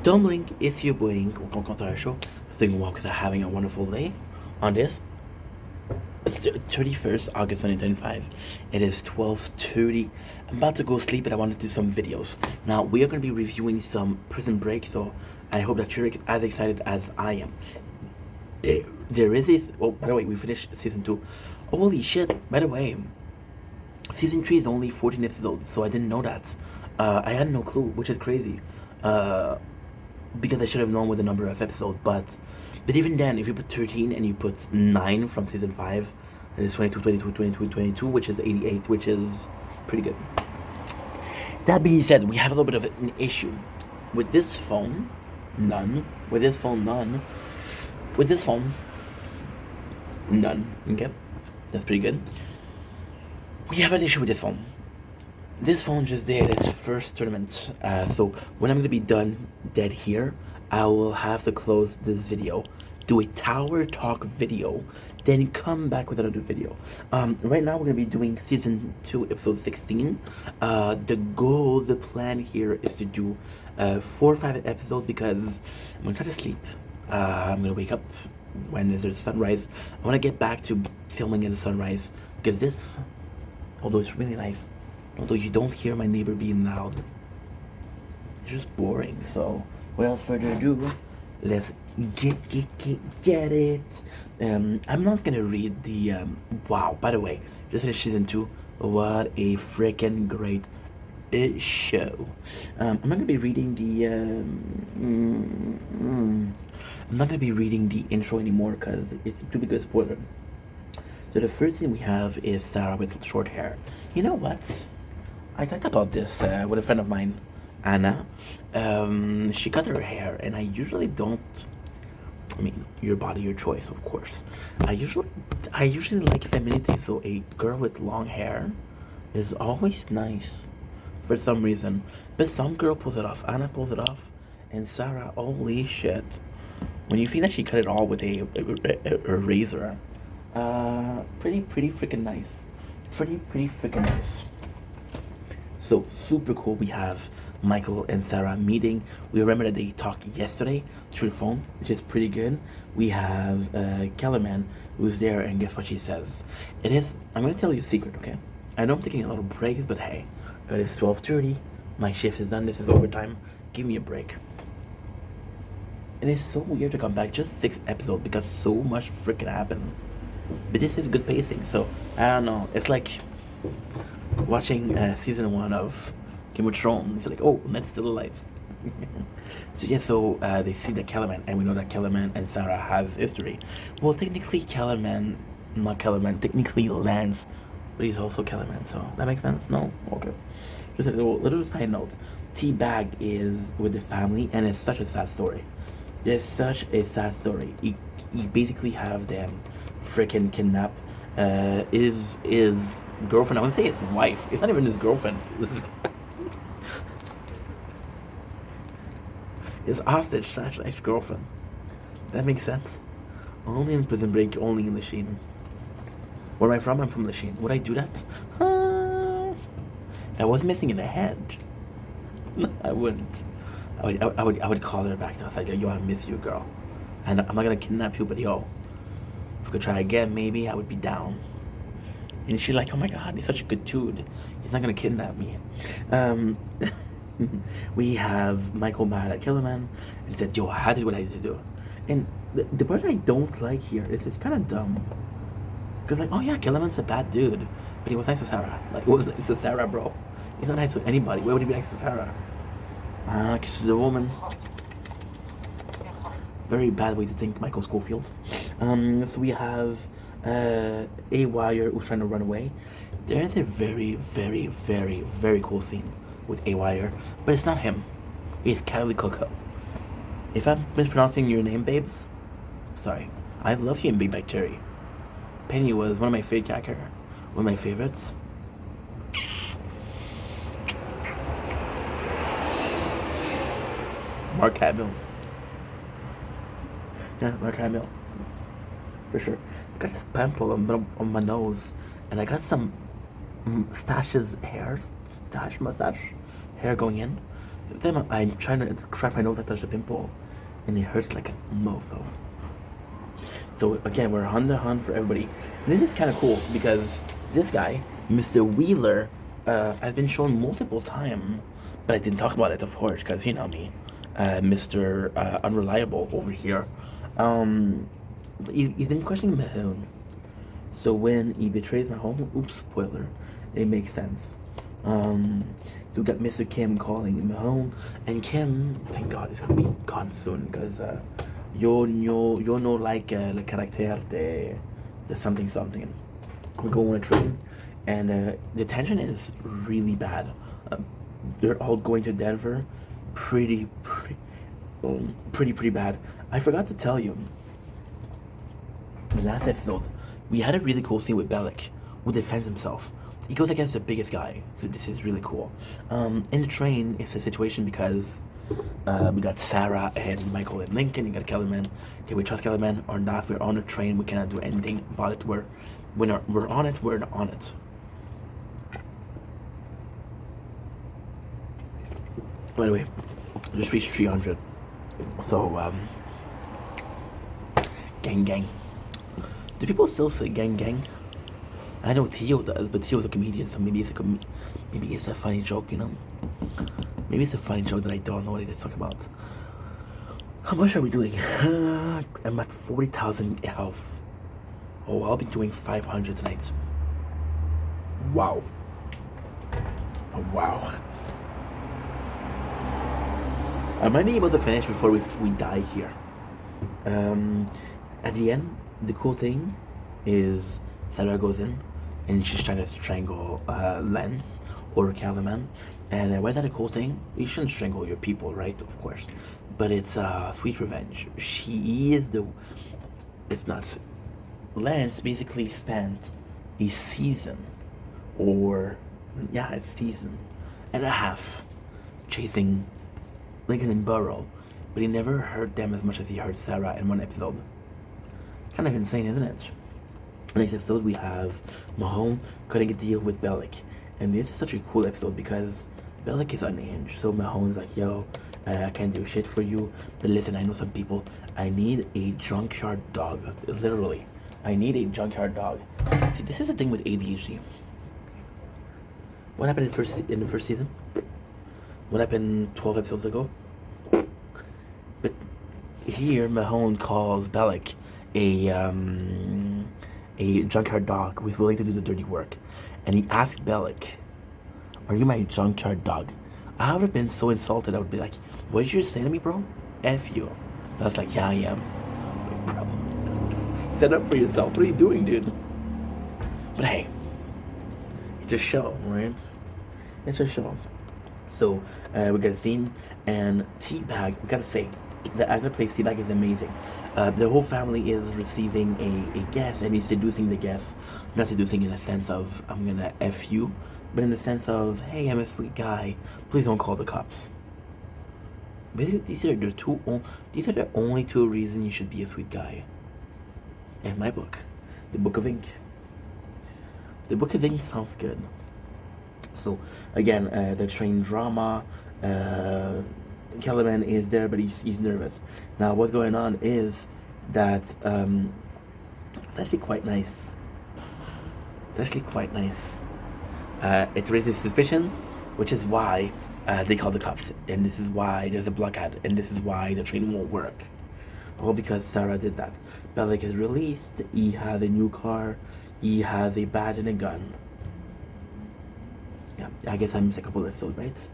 Stumbling is your boy, controversial. Saying walk is having a wonderful day on this 31st August 2025. It is 12:30. I'm about to go sleep, but I want to do some videos. Now we are going to be reviewing some Prison Break, so I hope that you're as excited as I am. There is a oh, by the way, we finished season 2. Holy shit! By the way, season 3 is only 14 episodes, so I didn't know that. I had no clue, which is crazy. Because I should have known with the number of episodes, but even then, if you put 13 and you put 9 from season 5, that is 22, 22, 22, 22, which is 88, which is pretty good. That being said, we have a little bit of an issue. With this phone, none. With this phone, none. With this phone, none. Okay? That's pretty good. We have an issue with this phone. This phone just did its first tournament, so when I'm gonna be done dead here, I will have to close this video, do a tower talk video, then come back with another video. Right now we're gonna be doing season 2, episode 16. The plan here is to do 4 or 5 episodes because I'm gonna try to sleep. I'm gonna wake up when there's sunrise. I wanna get back to filming in the sunrise because this, although it's really nice, although you don't hear my neighbor being loud, it's just boring. So without further ado, let's get it. I'm not gonna read the wow, by the way, just finished season 2. What a freaking great show. I'm not gonna be reading the I'm not gonna be reading the intro anymore because it's too big of a spoiler. So the first thing we have is Sarah with short hair. You know what? I talked about this with a friend of mine, Anna. She cut her hair, and I usually don't. I mean, your body, your choice, of course. I usually like femininity, so a girl with long hair is always nice, for some reason. But some girl pulls it off. Anna pulls it off, and Sarah, holy shit! When you see that she cut it all with a razor, pretty freaking nice. Pretty freaking nice. So super cool. We have Michael and Sarah meeting. We remember that they talked yesterday through the phone, which is pretty good. We have Kellerman who's there, and guess what she says? It is. I'm gonna tell you a secret, okay? I know I'm taking a lot of breaks, but hey, it is 12:30. My shift is done. This is overtime. Give me a break. It is so weird to come back just 6 episodes because so much freaking happened. But this is good pacing, so I don't know. It's like watching season 1 of Game of Thrones. It's like, oh, Ned's still alive. So yeah, so they see the Kellerman, and we know that Kellerman and Sarah have history. Well, technically not Kellerman, technically Lance, but he's also Kellerman, so that makes sense? No? Okay. Just a little side note. T-Bag is with the family, and it's such a sad story. It's such a sad story. You basically have them freaking kidnap his girlfriend. I want to say his wife. It's not even his girlfriend. This is his hostage slash ex-girlfriend. That makes sense. Only in Prison Break, only in Lachine. Where am I from? I'm from Lachine. Would I do that? If I was missing in the head, no, I wouldn't. I would call her back to us like, yo, I miss you, girl. And I'm not gonna kidnap you, but yo, if we could try again, maybe I would be down. And she's like, oh my god, he's such a good dude. He's not gonna kidnap me. We have Michael mad at Kellerman and said, yo, I did what I had to do. And the part I don't like here is it's kind of dumb. Because like, oh yeah, Kellerman's a bad dude, but he was nice to Sarah. Like, he was nice to Sarah, bro. He's not nice with anybody. Why would he be nice to Sarah? Because she's a woman. Very bad way to think, Michael Schofield. So we have a wire who's trying to run away. There's a very cool scene with a wire, but it's not him. It's Kylie Coco. If I'm mispronouncing your name, babes, sorry. I love you in Big Bang Theory. Penny was one of my favorite characters. One of my favorites. Mark Hamill. Yeah, Mark Hamill. For sure. I got this pimple on my nose, and I got some mustache hair going in. Then I'm trying to crack my nose and touch the pimple, and it hurts like a mofo. So again, we're on the hunt for everybody, and it is kind of cool because this guy, Mr. Wheeler, has been shown multiple times, but I didn't talk about it, of course, because you know me, Mr. Unreliable over here. He's been questioning Mahone. So when he betrays Mahone, oops, spoiler, it makes sense. So we got Mr. Kim calling Mahone, and Kim, thank God, is gonna be gone soon because yo no like le caractère de something something. We go on a train, and the tension is really bad. They're all going to Denver, pretty bad. I forgot to tell you. The last episode, we had a really cool scene with Bellic, who defends himself. He goes against the biggest guy, so this is really cool. In the train, it's a situation because we got Sarah and Michael and Lincoln. You got Kellerman. Can we trust Kellerman or not? We're on a train. We cannot do anything about it. We're on it. We're on it. By the way, just reached 300. So gang. Do people still say gang? I know Theo does, but Theo's a comedian, so maybe it's a funny joke, you know. Maybe it's a funny joke that I don't know what it is talking about. How much are we doing? I'm at 40,000 health. Oh, I'll be doing 500 tonight. Wow. Oh, wow. I might be able to finish before we die here. At the end, the cool thing is Sarah goes in and she's trying to strangle Lance or Calaman. And why is that a cool thing? You shouldn't strangle your people, right? Of course. But it's sweet revenge. She is the... It's nuts. Lance basically spent a season or... Yeah, a season and a half chasing Lincoln and Burrow. But he never hurt them as much as he hurt Sarah in one episode. Kind of insane, isn't it? Next episode we have Mahone cutting a deal with Bellic, and this is such a cool episode because Bellic is unhinged. So Mahone's like, yo, I can't do shit for you, but listen, I know some people. I need a junkyard dog. Literally, I need a junkyard dog. See, this is the thing with ADHD. What happened in the first season? What happened 12 episodes ago? But here Mahone calls Bellic a junkyard dog who's willing to do the dirty work. And he asked Bellic, are you my junkyard dog? I would have been so insulted. I would be like, what did you say to me, bro? F you. I was like, yeah, I am. Like, bro, stand up for yourself. What are you doing, dude? But hey, it's a show, right? It's a show. So we got a scene, and Teabag, we gotta say, the actor plays Teabag is amazing. The whole family is receiving a guest, and he's seducing the guest. Not seducing in a sense of, I'm gonna F you, but in the sense of, hey, I'm a sweet guy, please don't call the cops. Basically, these are the only two reasons you should be a sweet guy. In my book, The Book of Ink. The Book of Ink sounds good. So, again, the train drama, Kellerman is there, but he's nervous. Now, what's going on is that it's actually quite nice. It raises suspicion, which is why they call the cops, and this is why there's a blockade, and this is why the train won't work. All because Sarah did that. Bellic is released, he has a new car, he has a bat and a gun. Yeah, I guess I missed a couple episodes, right?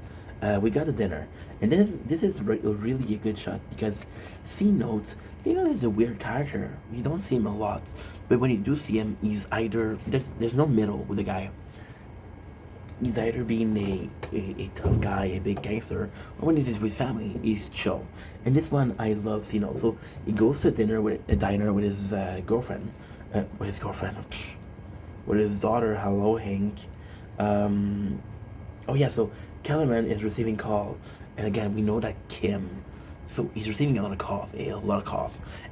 We got a dinner, and this is really a good shot because C-Note is a weird character. You don't see him a lot, but when you do see him, he's either there's no middle with the guy. He's either being a tough guy, a big gangster, or when he's with his family, he's chill. And this one, I love C-Note. So he goes to a diner with his girlfriend, with his daughter. Hello, Hank. Oh yeah, so Kellerman is receiving call, and again we know that Kim So he's receiving a lot of calls,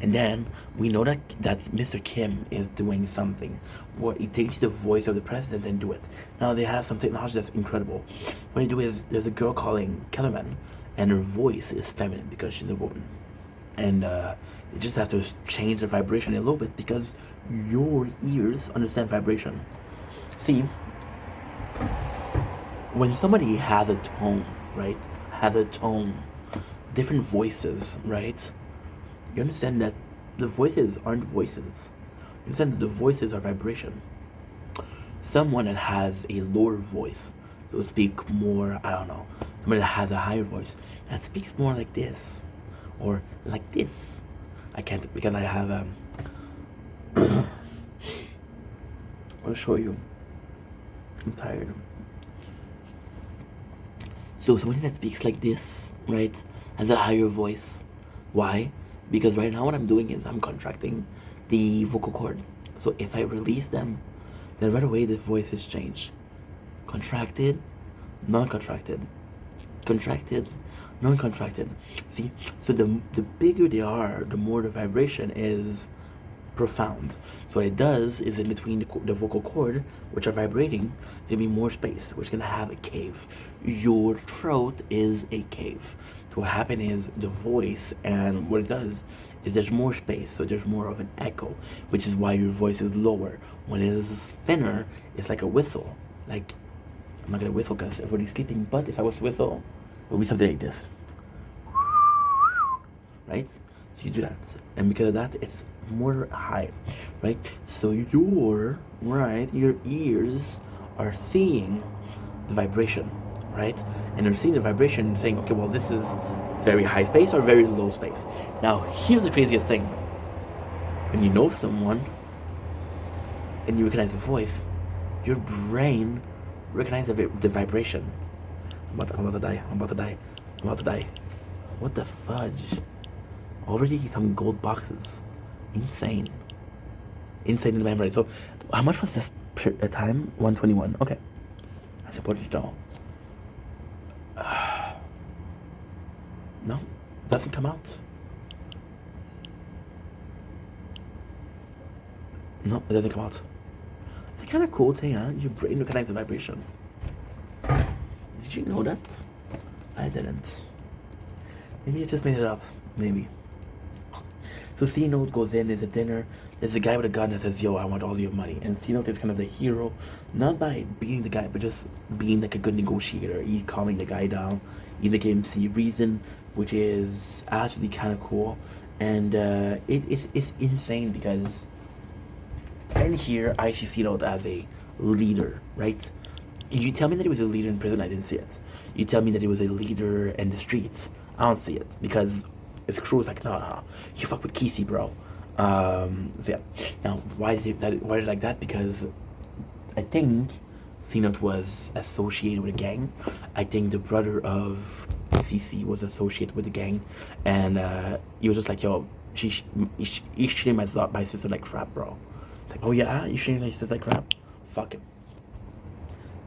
and then we know that Mr. Kim is doing something, where he takes the voice of the president and do it. Now they have some technology that's incredible. What they do is there's a girl calling Kellerman, and her voice is feminine because she's a woman, and you just have to change the vibration a little bit because your ears understand vibration. See, when somebody has a tone, right? Has a tone, different voices, right? You understand that the voices aren't voices. You understand that the voices are vibration. Someone that has a lower voice, so to speak, more, I don't know, somebody that has a higher voice, that speaks more like this, or like this. I can't, because I have, I'll show you. I'm tired. So somebody that speaks like this, right, has a higher voice. Why? Because right now what I'm doing is I'm contracting the vocal cord. So if I release them, then right away the voices change. Contracted, non-contracted. Contracted, non-contracted. See? So the bigger they are, the more the vibration is profound. So what it does is in between the vocal cord, which are vibrating, there'll be more space, which is gonna have a cave. Your throat is a cave. So what happened is the voice, and what it does is there's more space, so there's more of an echo, which is why your voice is lower. When it is thinner, it's like a whistle. Like, I'm not gonna whistle because everybody's sleeping, but if I was to whistle, it would be something like this. Right? So you do that, and because of that, it's more high, right? So your ears are seeing the vibration, right? And they're seeing the vibration and saying, okay, well, this is very high space or very low space. Now, here's the craziest thing: when you know someone and you recognize the voice, your brain recognizes the vibration. I'm about to die. I'm about to die. I'm about to die. What the fudge? Already some gold boxes. Insane. Insane in the memory. So, how much was this time? 121. Okay. I suppose you know. No, doesn't come out. No, it doesn't come out. It's a kind of cool thing, huh? Your brain recognizes the vibration. Did you know that? I didn't. Maybe I just made it up. Maybe. So C-Note goes in, there's a dinner, there's a guy with a gun that says, yo, I want all your money. And C-Note is kind of the hero, not by beating the guy, but just being like a good negotiator. He's calming the guy down, he's making him see reason, which is actually kind of cool. And it's insane because in here, I see C-Note as a leader, right? You tell me that he was a leader in prison, I didn't see it. You tell me that he was a leader in the streets, I don't see it, because his crew is like, nah, you fuck with Kesey, bro. So yeah. Now, why did it like that? Because I think C-Note was associated with a gang. I think the brother of CC was associated with the gang, and he was just like, yo, he's treating my sister like crap, bro. It's like, oh yeah, you treating my sister like crap? Fuck him.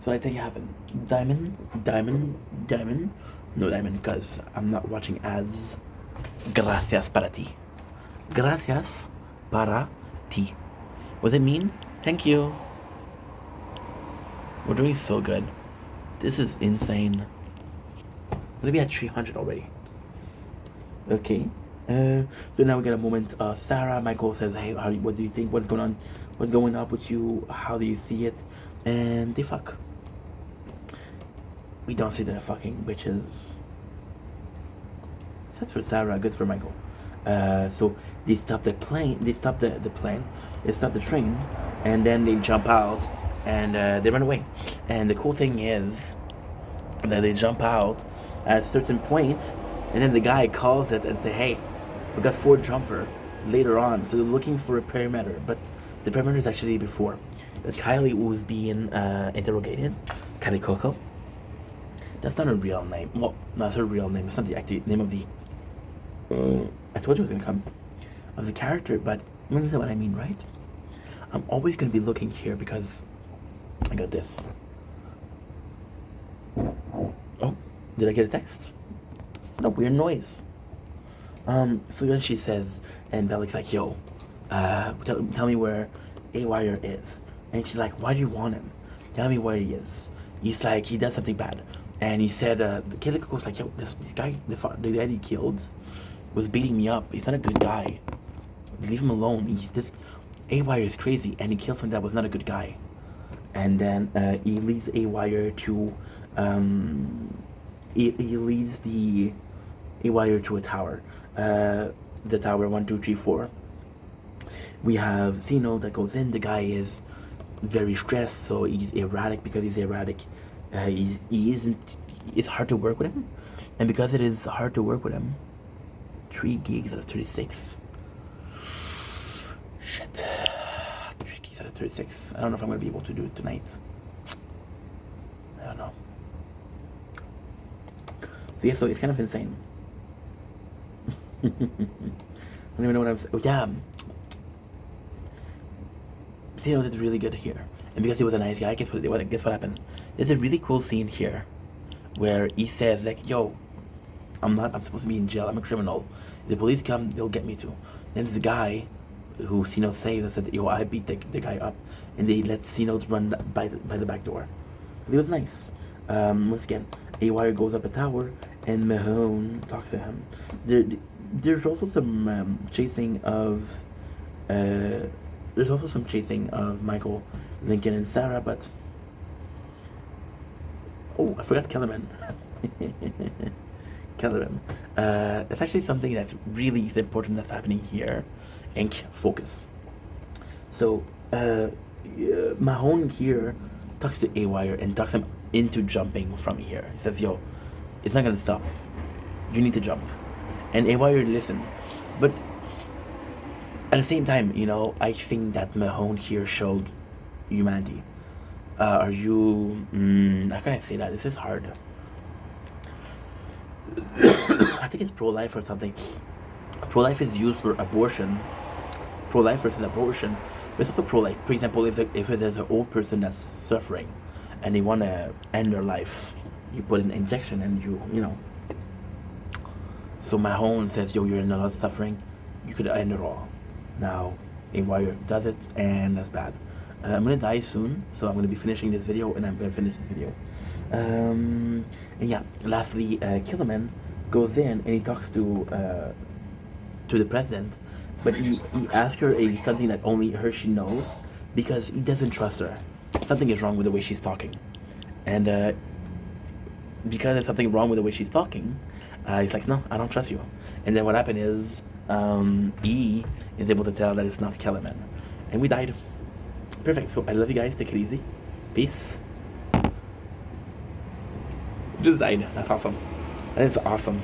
So I think it happened. Diamond. No diamond, because I'm not watching ads. Gracias para ti. Gracias para ti. What does it mean? Thank you. We're doing so good. This is insane. We're gonna be at 300 already. Okay. So now we get a moment. Sarah, Michael says, hey, what do you think? What's going on? What's going up with you? How do you see it? And they fuck. We don't see the fucking bitches. That's for Sarah, good for Michael. So they stop the plane, they stop the plane, they stop the train, and then they jump out and they run away. And the cool thing is that they jump out at a certain point, and then the guy calls it and say, hey, we got 4 jumper later on. So they're looking for a perimeter, but the perimeter is actually before. That Kylie was being interrogated, Kylie Coco. That's not her real name. Well, not her real name. It's not the actual name of the. I told you it was gonna come of the character, but you understand what I mean, right? I'm always gonna be looking here because I got this. Oh, did I get a text? No weird noise. So then she says, and Bella's like, yo, tell me where A Wire is. And she's like, why do you want him? Tell me where he is. He's like, he does something bad. And he said, the kid goes like, yo, this guy, the guy he killed was beating me up. He's not a good guy. Leave him alone. He's this, A Wire is crazy, and he killed someone that was not a good guy. And then he leads A Wire to, he leads the A Wire to a tower. The tower 1, 2, 3, 4. We have Zeno that goes in. The guy is very stressed, so he's erratic. Because he's erratic, it's hard to work with him, and because it is hard to work with him, 3 gigs out of 36. Shit, 3 gigs out of 36. I don't know if I'm gonna be able to do it tonight. I don't know. So yeah, so it's kind of insane. I don't even know what I'm saying. Oh yeah, Zeno did really good here, and because he was a nice guy, guess what happened? There's a really cool scene here where he says like, yo, I'm supposed to be in jail, I'm a criminal. If the police come, they'll get me too. And there's a guy who Zeno saved and said, yo, I beat the guy up, and they let Zeno run by the back door. It was nice. Once again, A Wire goes up a tower, and Mahone talks to him. There's also some chasing of Michael, Lincoln, and Sarah, but oh, I forgot Kellerman. Kellerman. It's actually something that's really important that's happening here. Ink, focus. So Mahone here talks to A Wire and talks him into jumping from here. He says, yo, it's not gonna stop. You need to jump. And A Wire listen. But at the same time, you know, I think that Mahone here showed humanity. How can I say that? This is hard. I think it's pro-life or something. Pro-life is used for abortion. Pro-life versus abortion. But it's also pro-life. For example, if there's an old person that's suffering and they want to end their life, you put an injection and you know. So Mahone says, yo, you're in a lot of suffering. You could end it all. Now, A Wire does it, and that's bad. I'm gonna die soon, so I'm gonna be finishing this video, and I'm gonna finish this video. And yeah, lastly, Killerman goes in and he talks to the president, but he asks her something that only she knows, because he doesn't trust her. Something is wrong with the way she's talking, and because there's something wrong with the way she's talking, he's like, no, I don't trust you. And then what happened is, E is able to tell that it's not Kellerman, and we died. Perfect. So I love you guys. Take it easy. Peace. Just died. That's awesome. That is awesome.